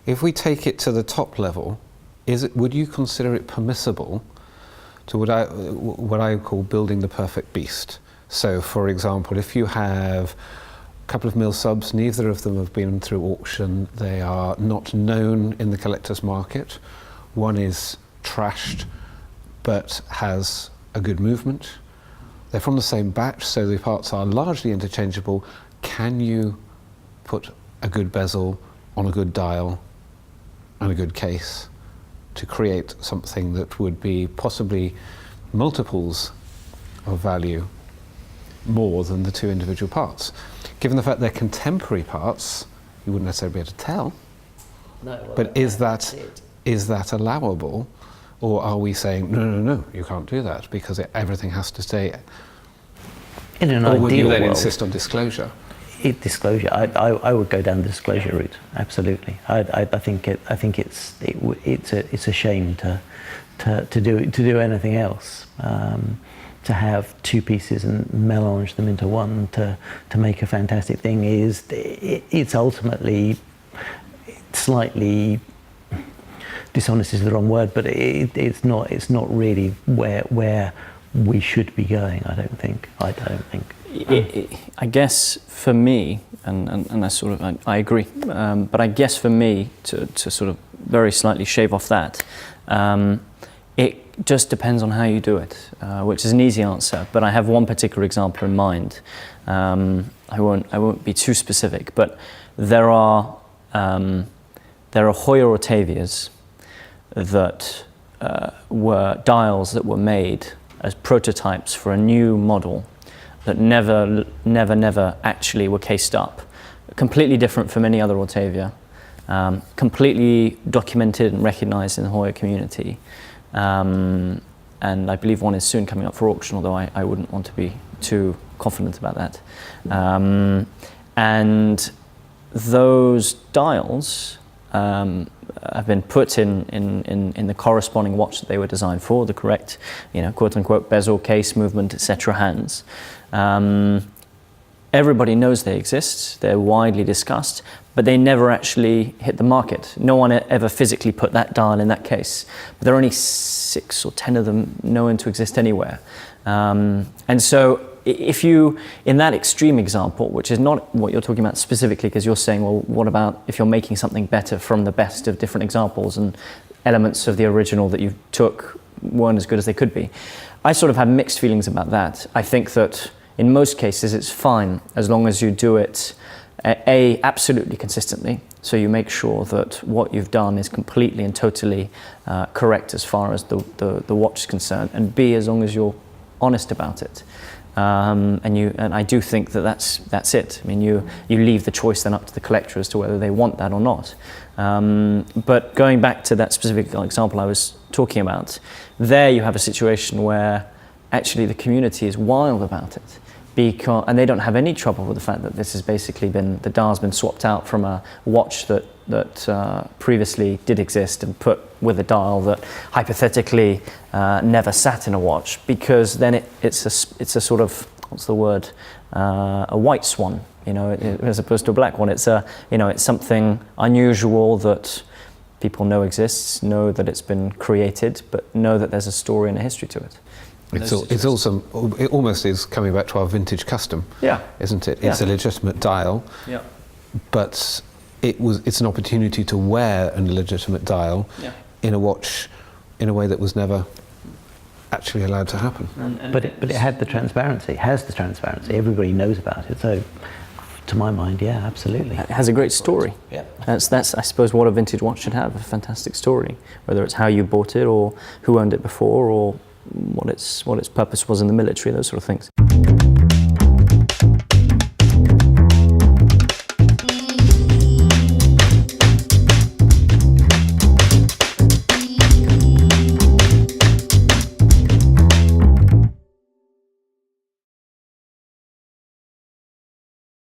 If we take it to the top level, would you consider it permissible to what I call building the perfect beast? So, for example, if you have a couple of mil subs, neither of them have been through auction, they are not known in the collector's market, one is trashed but has a good movement, they're from the same batch, so the parts are largely interchangeable, can you put a good bezel on a good dial and a good case to create something that would be possibly multiples of value more than the two individual parts? Given the fact they're contemporary parts, you wouldn't necessarily be able to tell. No, well, but is that allowable, or are we saying no, you can't do that because everything has to stay? In an or ideal would you then world, insist on disclosure? Disclosure. I would go down the disclosure route. Absolutely. I think it's a shame to do anything else. To have two pieces and melange them into one to make a fantastic thing it's ultimately slightly dishonest is the wrong word, but it's not really where we should be going. I don't think. I guess for me, and I agree, but I guess for me to sort of very slightly shave off that, it just depends on how you do it, which is an easy answer. But I have one particular example in mind. I won't be too specific, but there are Hoyer Octavias that were dials that were made as prototypes for a new model that never actually were cased up. Completely different from any other Octavia, completely documented and recognized in the Hoyer community. And I believe one is soon coming up for auction, although I wouldn't want to be too confident about that. And those dials have been put in the corresponding watch that they were designed for, the correct, quote unquote, bezel, case, movement, etc. hands. Everybody knows they exist, they're widely discussed, but they never actually hit the market. No one ever physically put that dial in that case. But there are only 6 or 10 of them known to exist anywhere. And so if you, in that extreme example, which is not what you're talking about specifically, because you're saying, well, what about if you're making something better from the best of different examples and elements of the original that you took weren't as good as they could be? I sort of have mixed feelings about that. I think that in most cases it's fine as long as you do it absolutely consistently, so you make sure that what you've done is completely and totally correct as far as the watch is concerned, and B, as long as you're honest about it. And I do think that that's it. I mean, you leave the choice then up to the collector as to whether they want that or not. But going back to that specific example I was talking about, there you have a situation where actually the community is wild about it, and they don't have any trouble with the fact that this has basically been, the dial's been swapped out from a watch that previously did exist and put with a dial that hypothetically never sat in a watch, because then it's a sort of, what's the word, a white swan, as opposed to a black one. It's it's something unusual that people know exists, know that it's been created, but know that there's a story and a history to it. It's also, it almost is coming back to our vintage custom, isn't it? It's a legitimate dial, but it's an opportunity to wear an illegitimate dial in a watch in a way that was never actually allowed to happen. But it had the transparency, has the transparency. Everybody knows about it. So, to my mind, yeah, absolutely. It has a great story. Yeah. That's I suppose what a vintage watch should have, a fantastic story. Whether it's how you bought it, or who owned it before, or what its purpose was in the military, those sort of things.